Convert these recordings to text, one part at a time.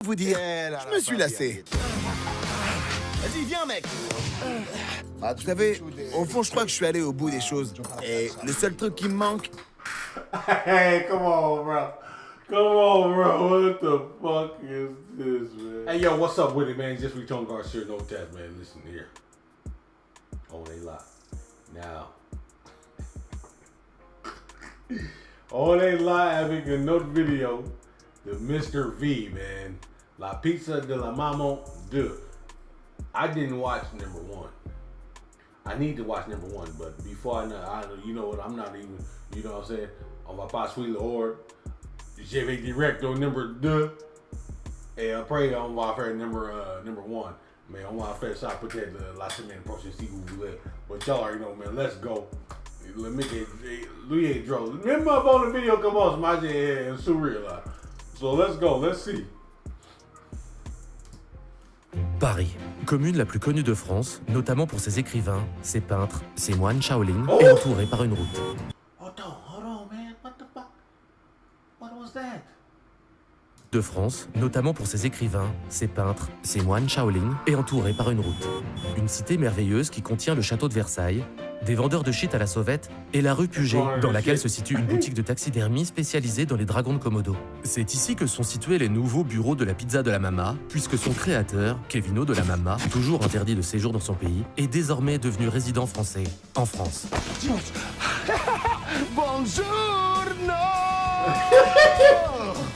vous dire, je me suis lassé. Vas-y, viens, mec. Vous savez, au fond, je crois que je suis allé au bout des choses. Et le seul truc qui me manque... Hey, come on, bro. Come on, bro. What the fuck is this, man? Hey, yo, what's up with it, man? Just Return Garcia, no test, man. Listen here. Oh, they lie. Now. Oh, they lie having another video. The Mr. V, man. La Pizza de la Maman 2. I didn't watch number 1. I need to watch number 1, but before you know what, I'm not even, you know what I'm saying? On va pas suivre l'ordre. Je vais direct au number 2. Et après, on va faire number 1. Mais on va faire ça peut-être la semaine prochaine si vous voulez. But y'all already know, man, let's go. Le mec lui est drôle. Même avant le vidéo commence, moi j'ai un sourire là. So let's go, let's see. Paris, commune la plus connue de France, notamment pour ses écrivains, ses peintres, ses moines Shaolin, et entourée par une route. Hold on, man. What the fuck? What was that? De France, notamment pour ses écrivains, ses peintres, ses moines Shaolin, et entourée par une route. Une cité merveilleuse qui contient le château de Versailles, des vendeurs de shit à la sauvette, et la rue Puget, dans laquelle se situe une boutique de taxidermie spécialisée dans les dragons de Komodo. C'est ici que sont situés les nouveaux bureaux de la pizza de la Mama, puisque son créateur, Kevino de la Mama, toujours interdit de séjour dans son pays, est désormais devenu résident français en France. Bonjour,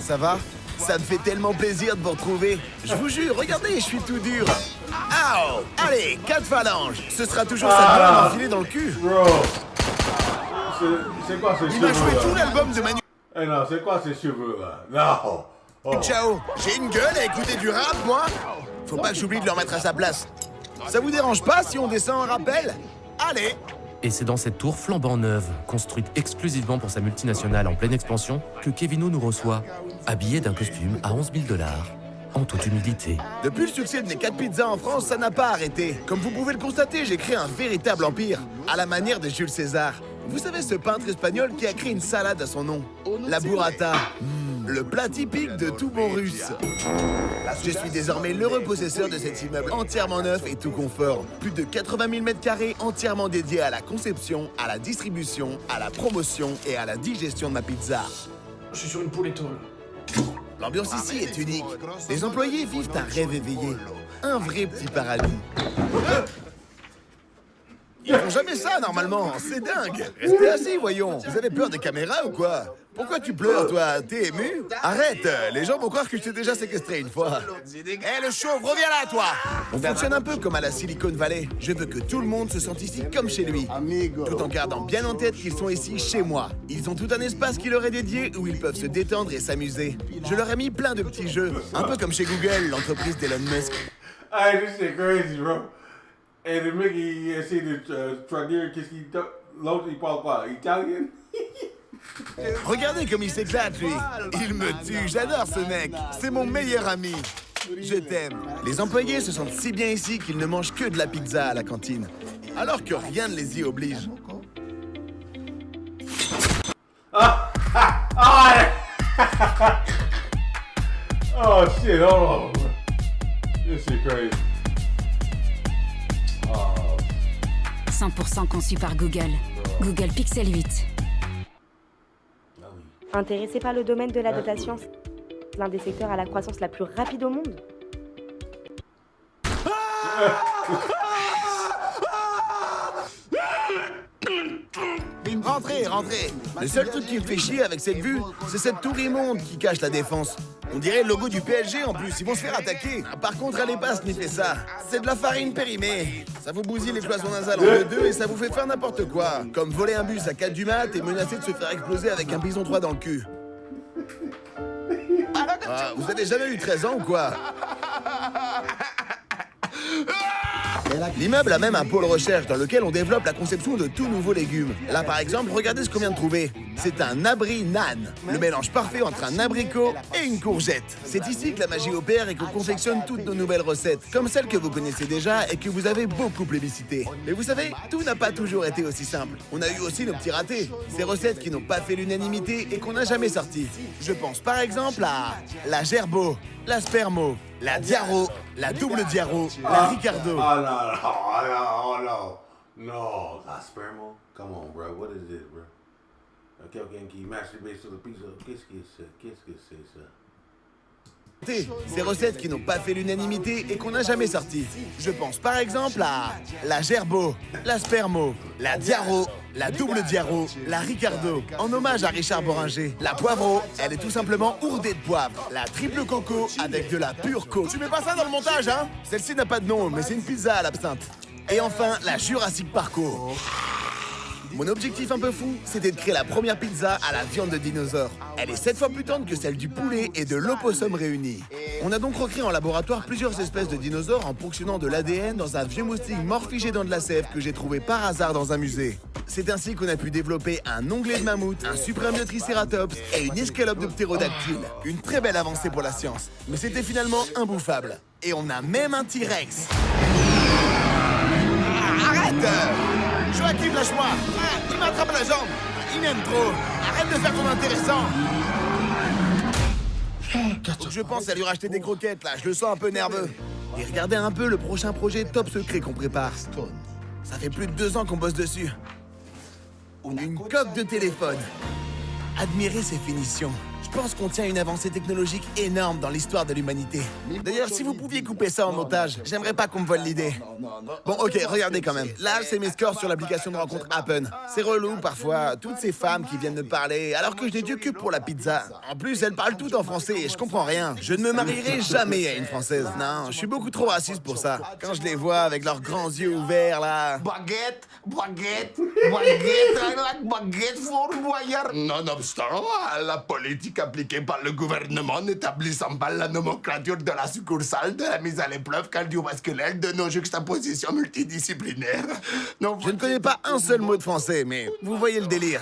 Ça va? Ça me fait tellement plaisir de vous retrouver. Je vous jure, regardez, je suis tout dur. Ow! Allez, 4 phalanges. Ce sera toujours ça de gueule enfilée dans le cul. Bro. C'est quoi ces cheveux? Il m'a joué tout l'album de Manu. Eh non, c'est quoi ces cheveux là? Non. Oh. Ciao. J'ai une gueule à écouter du rap, moi. Faut pas que j'oublie de le remettre à sa place. Ça vous dérange pas si on descend un rappel? Allez. Et c'est dans cette tour flambant neuve, construite exclusivement pour sa multinationale en pleine expansion, que Kevino nous reçoit, habillé d'un costume à 11 000 $, en toute humilité. Depuis le succès de mes 4 pizzas en France, ça n'a pas arrêté. Comme vous pouvez le constater, j'ai créé un véritable empire, à la manière de Jules César. Vous savez ce peintre espagnol qui a créé une salade à son nom? La burrata. Le plat typique de tout bon russe. Je suis désormais l'heureux possesseur de cet immeuble entièrement neuf et tout confort. Plus de 80 000 m² entièrement dédiés à la conception, à la distribution, à la promotion et à la digestion de ma pizza. Je suis sur une poule étoile. L'ambiance ici est unique. Les employés vivent un rêve éveillé. Un vrai petit paradis. Ils font jamais ça, normalement. C'est dingue. Restez assis, voyons. Vous avez peur des caméras ou quoi? Pourquoi tu pleures, toi? T'es ému? Arrête. Les gens vont croire que je t'ai déjà séquestré une fois. Hé, le chauve, reviens là, toi. On fonctionne un peu comme à la Silicon Valley. Je veux que tout le monde se sente ici comme chez lui. Tout en gardant bien en tête qu'ils sont ici chez moi. Ils ont tout un espace qui leur est dédié où ils peuvent se détendre et s'amuser. Je leur ai mis plein de petits jeux. Un peu comme chez Google, l'entreprise d'Elon Musk. Hey, this shit crazy, bro. Et le mec, il essaie de traduire qu'est-ce qu'il... L'autre, il parle quoi? Italien? Regardez comme il s'éclate, lui. Il me tue, j'adore ce mec. C'est mon meilleur ami. Je t'aime. Les employés se sentent si bien ici qu'ils ne mangent que de la pizza à la cantine. Alors que rien ne les y oblige. Oh shit, hold on. This shit crazy. 100% conçu par Google. Google Pixel 8. Intéressé par le domaine de la data science, l'un des secteurs à la croissance la plus rapide au monde. Rentrez, rentrez. Le seul truc qui me fait chier avec cette vue, c'est cette tour immonde qui cache la défense. On dirait le logo du PSG en plus, ils vont se faire attaquer. Par contre, allez pas sniffer ça. C'est de la farine périmée. Ça vous bousille les cloisons nasales en deux et ça vous fait faire n'importe quoi. Comme voler un bus à 4 du mat et menacer de se faire exploser avec un bison 3 dans le cul. Ah, vous avez jamais eu 13 ans ou quoi? L'immeuble a même un pôle recherche dans lequel on développe la conception de tout nouveaux légumes. Là, par exemple, regardez ce qu'on vient de trouver. C'est un abri nan, le mélange parfait entre un abricot et une courgette. C'est ici que la magie opère et qu'on confectionne toutes nos nouvelles recettes, comme celles que vous connaissez déjà et que vous avez beaucoup plébiscitées. Mais vous savez, tout n'a pas toujours été aussi simple. On a eu aussi nos petits ratés, ces recettes qui n'ont pas fait l'unanimité et qu'on n'a jamais sorties. Je pense par exemple à la gerbo, la spermo, la diaro, la double diaro, la ricardo. Oh no. No, la spermo? Come on, bro. What is it, bro? Quelqu'un qui masturbe sur le pizza. Qu'est-ce que c'est ça? Ces recettes qui n'ont pas fait l'unanimité et qu'on n'a jamais sorties. Je pense par exemple à la gerbo, la spermo, la diaro, la double diaro, la ricardo, en hommage à Richard Boringer. La poivreau, elle est tout simplement ourdée de poivre. La triple coco avec de la pure coke. Tu mets pas ça dans le montage, hein? Celle-ci n'a pas de nom, mais c'est une pizza à l'absinthe. Et enfin, la Jurassic Parco. Mon objectif un peu fou, c'était de créer la première pizza à la viande de dinosaure. Elle est 7 fois plus tendre que celle du poulet et de l'opossum réunis. On a donc recréé en laboratoire plusieurs espèces de dinosaures en ponctionnant de l'ADN dans un vieux moustique mort figé dans de la sève que j'ai trouvé par hasard dans un musée. C'est ainsi qu'on a pu développer un onglet de mammouth, un suprême de tricératops et une escalope de ptérodactyle. Une très belle avancée pour la science. Mais c'était finalement imbouffable. Et on a même un T-Rex. Arrête! Joachim, lâche-moi! Il m'attrape la jambe! Il m'aime trop! Arrête de faire ton intéressant! Faut que je pense à lui racheter des croquettes, là, je le sens un peu nerveux. Et regardez un peu le prochain projet top secret qu'on prépare. Ça fait plus de 2 ans qu'on bosse dessus. Une coque de téléphone. Admirez ses finitions. Je pense qu'on tient une avancée technologique énorme dans l'histoire de l'humanité. D'ailleurs, si vous pouviez couper ça en montage, j'aimerais pas qu'on me vole l'idée. Bon, ok, regardez quand même. Là, c'est mes scores sur l'application de rencontre Appen. C'est relou, parfois, toutes ces femmes qui viennent me parler, alors que je n'ai Dieu que pour la pizza. En plus, elles parlent toutes en français et je comprends rien. Je ne me marierai jamais à une Française. Non, je suis beaucoup trop raciste pour ça. Quand je les vois avec leurs grands yeux ouverts, là... Baguette, baguette, baguette, baguette fourvoyeur. Nonobstant, la politique appliquée par le gouvernement n'établissant pas la nomenclature de la succursale de la mise à l'épreuve cardiovasculaire de nos juxtapositions multidisciplinaires. Non, Je ne connais pas un seul mot de français, mais vous voyez le délire.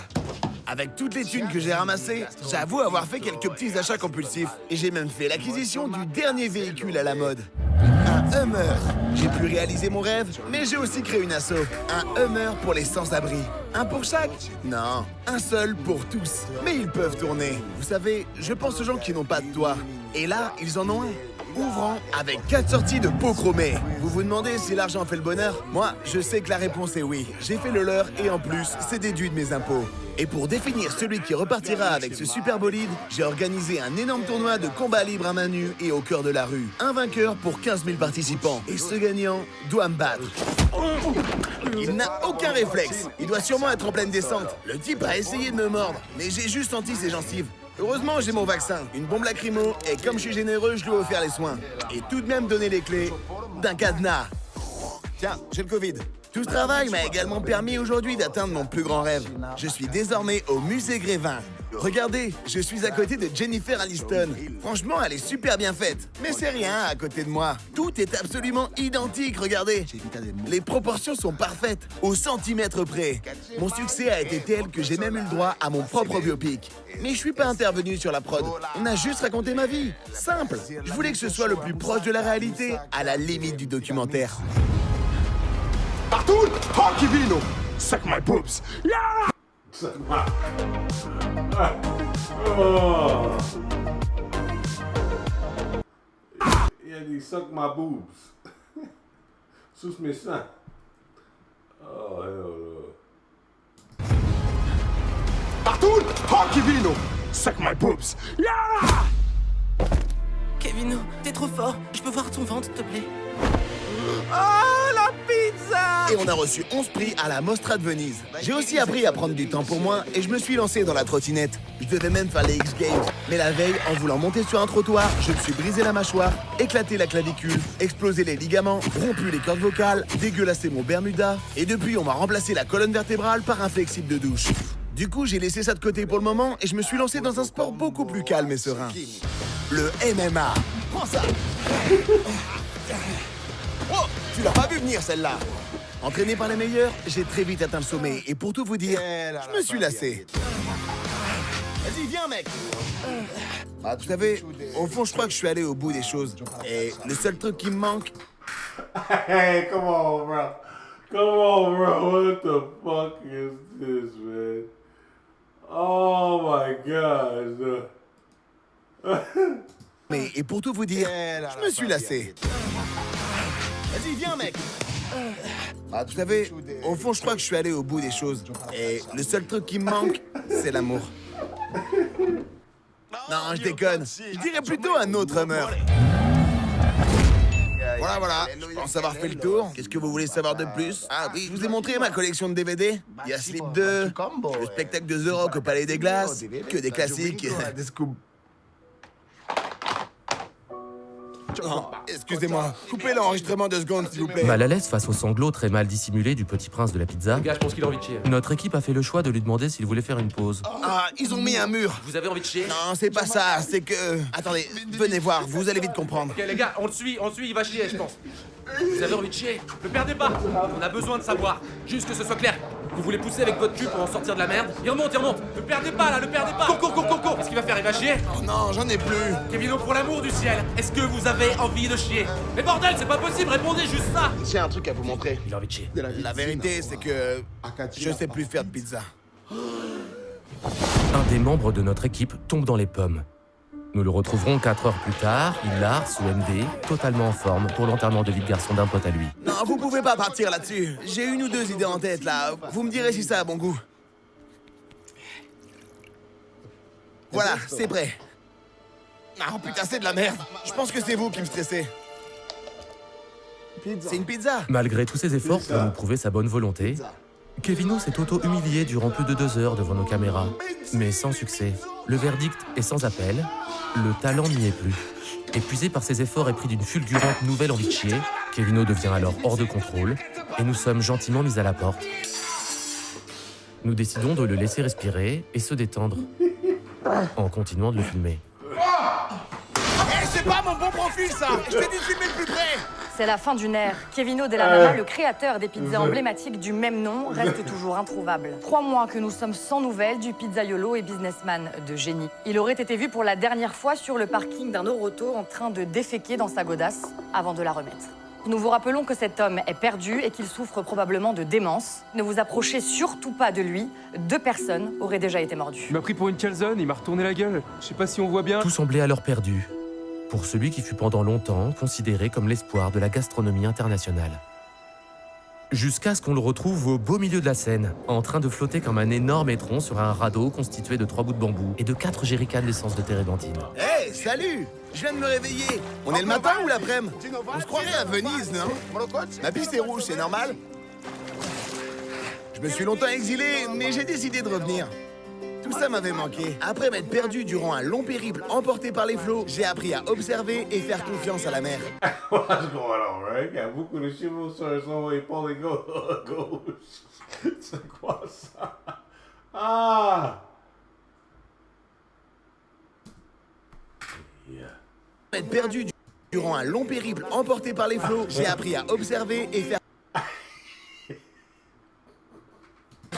Avec toutes les thunes que j'ai ramassées, j'avoue avoir fait quelques petits achats compulsifs. Et j'ai même fait l'acquisition du dernier véhicule à la mode. Un Hummer. J'ai pu réaliser mon rêve, mais j'ai aussi créé une asso. Un Hummer pour les sans-abri. Un pour chaque? Non, un seul pour tous. Mais ils peuvent tourner. Vous savez, je pense aux gens qui n'ont pas de toit. Et là, ils en ont un. Ouvrant avec 4 sorties de peau chromée. Vous vous demandez si l'argent fait le bonheur? Moi, je sais que la réponse est oui. J'ai fait le leur et en plus, c'est déduit de mes impôts. Et pour définir celui qui repartira avec ce super bolide, j'ai organisé un énorme tournoi de combat libre à main nue et au cœur de la rue. Un vainqueur pour 15 000 participants. Et ce gagnant doit me battre. Il n'a aucun réflexe. Il doit sûrement être en pleine descente. Le type a essayé de me mordre, mais j'ai juste senti ses gencives. Heureusement, j'ai mon vaccin, une bombe lacrymo, et comme je suis généreux, je lui ai offert les soins. Et tout de même donné les clés d'un cadenas. Tiens, j'ai le Covid. Tout ce travail m'a également permis aujourd'hui d'atteindre mon plus grand rêve. Je suis désormais au musée Grévin. Regardez, je suis à côté de Jennifer Aniston. Franchement, elle est super bien faite. Mais c'est rien à côté de moi. Tout est absolument identique, regardez. Les proportions sont parfaites, au centimètre près. Mon succès a été tel que j'ai même eu le droit à mon propre biopic. Mais je suis pas intervenu sur la prod. On a juste raconté ma vie. Simple. Je voulais que ce soit le plus proche de la réalité, à la limite du documentaire. Arthur, hockey vino. Suck my boobs. Yeah! Oh. Yeah, he suck my boobs. Suce mes seins. Oh, hell no. Arthur, hockey vino. Suck my boobs. Yeah! Kevin, t'es trop fort. Je peux voir ton ventre, s'il te plaît? Oh, la pizza! Et on a reçu 11 prix à la Mostra de Venise. J'ai aussi appris à prendre du temps pour moi et je me suis lancé dans la trottinette. Je devais même faire les X-Games. Mais la veille, en voulant monter sur un trottoir, je me suis brisé la mâchoire, éclaté la clavicule, explosé les ligaments, rompu les cordes vocales, dégueulassé mon Bermuda. Et depuis, on m'a remplacé la colonne vertébrale par un flexible de douche. Du coup, j'ai laissé ça de côté pour le moment et je me suis lancé dans un sport beaucoup plus calme et serein. Le MMA. Prends ça! Oh, tu l'as pas vu venir celle-là. Entraîné par les meilleurs, j'ai très vite atteint le sommet. Et pour tout vous dire, je me suis lassé. Vas-y, viens, mec. Vous savez, au fond, je crois que je suis allé au bout des choses. Et le seul truc qui me manque... Hey, come on, bro. Come on, bro. What the fuck is this, man? Oh my gosh. Mais, et pour tout vous dire, je me suis lassé. Vas-y, viens, mec. Vous savez, au fond, je crois que je suis allé au bout des choses. Et le seul truc qui me manque, c'est l'amour. Non, je déconne. Je dirais plutôt un autre humeur. Voilà, je pense avoir fait le tour. Qu'est-ce que vous voulez savoir de plus? Ah oui, je vous ai montré ma collection de DVD. Il y a Slip 2, le spectacle de The Rock au Palais des Glaces, que des classiques. Oh, excusez-moi, coupez l'enregistrement 2 secondes, s'il vous plaît. Mal à l'aise face aux sanglots très mal dissimulés du petit prince de la pizza, Gars, je pense qu'il a envie de chier. notre équipe a fait le choix de lui demander s'il voulait faire une pause. Ah, ils ont mis un mur. Vous avez envie de chier? Non, c'est pas ça, c'est que... Attendez, venez voir, vous allez vite comprendre. Ok, les gars, on le suit, il va chier, je pense. Vous avez envie de chier? Ne perdez pas. On a besoin de savoir. Juste que ce soit clair. Vous voulez pousser avec votre cul pour en sortir de la merde? Il remonte. Ne perdez pas, là, ne perdez pas. Cours. Qu'est-ce qu'il va faire? Il va chier? Oh non, j'en ai plus. Kevino, pour l'amour du ciel, est-ce que vous avez envie de chier? Mais bordel, c'est pas possible, répondez juste ça. J'ai un truc à vous montrer. Il a envie de chier. La vérité, c'est que je sais plus faire de pizza. Un des membres de notre équipe tombe dans les pommes. Nous le retrouverons 4 heures plus tard, hilar sous MD, totalement en forme pour l'enterrement de vie de garçon d'un pote à lui. Non, vous pouvez pas partir là-dessus. J'ai une ou 2 idées en tête, là. Vous me direz si ça a bon goût. Voilà, c'est prêt. Oh putain, c'est de la merde. Je pense que c'est vous qui me stressez. C'est une pizza. Malgré tous ses efforts pour nous prouver sa bonne volonté, Kevino s'est auto-humilié durant plus de 2 heures devant nos caméras. Mais sans succès. Le verdict est sans appel. Le talent n'y est plus. Épuisé par ses efforts et pris d'une fulgurante nouvelle envie de chier, Kevino devient alors hors de contrôle et nous sommes gentiment mis à la porte. Nous décidons de le laisser respirer et se détendre en continuant de le filmer. Eh, c'est pas mon bon profil, ça. Je t'ai dit de filmer le plus près. C'est la fin d'une ère. Kevino Della Mama, le créateur des pizzas emblématiques du même nom, reste toujours introuvable. 3 mois que nous sommes sans nouvelles du pizzaiolo et businessman de génie. Il aurait été vu pour la dernière fois sur le parking d'un Oroto en train de déféquer dans sa godasse avant de la remettre. Nous vous rappelons que cet homme est perdu et qu'il souffre probablement de démence. Ne vous approchez surtout pas de lui. 2 personnes auraient déjà été mordues. Il m'a pris pour une calzone, il m'a retourné la gueule. Je sais pas si on voit bien. Tout semblait alors perdu pour celui qui fut pendant longtemps considéré comme l'espoir de la gastronomie internationale. Jusqu'à ce qu'on le retrouve au beau milieu de la scène, en train de flotter comme un énorme étron sur un radeau constitué de 3 bouts de bambou et de 4 jerrycans d'essence de térébenthine. Hey, salut. Je viens de me réveiller. On est le matin ou l'après-midi? On se croirait à Venise, non? Ma piste est rouge, c'est normal? Je me suis longtemps exilé, mais j'ai décidé de revenir. Tout ça m'avait manqué. Après m'être perdu durant un long périple emporté par les flots, j'ai appris à observer et faire confiance à la mer. What's going on, right? Il y a beaucoup de chevaux sur son épaule gauche. C'est quoi ça? Ah! Yeah. Être perdu durant un long périple emporté par les flots, j'ai appris à observer et faire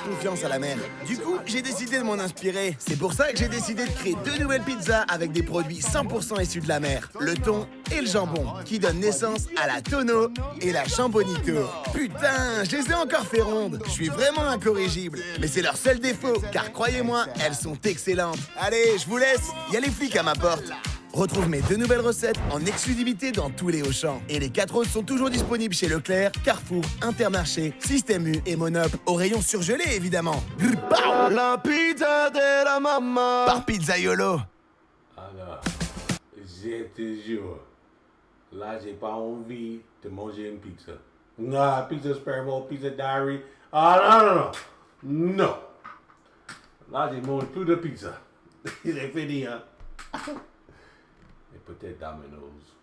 confiance à la mer. Du coup, j'ai décidé de m'en inspirer. C'est pour ça que j'ai décidé de créer 2 nouvelles pizzas avec des produits 100% issus de la mer, le thon et le jambon, qui donnent naissance à la tonneau et la chambonito. Putain, je les ai encore fait rondes. Je suis vraiment incorrigible. Mais c'est leur seul défaut, car croyez-moi, elles sont excellentes. Allez, je vous laisse. Il y a les flics à ma porte. Retrouve mes 2 nouvelles recettes en exclusivité dans tous les Auchan. Et les 4 autres sont toujours disponibles chez Leclerc, Carrefour, Intermarché, Système U et Monop. Au rayon surgelé, évidemment. Pow! La pizza de la maman. Par Pizzaiolo. Alors, je te jure, là, j'ai pas envie de manger une pizza. Non, pizza Spermo, pizza Diary. Ah, non. Non. Là, je mange plus de pizza. Il est fini, hein. Et peut-être Domino's.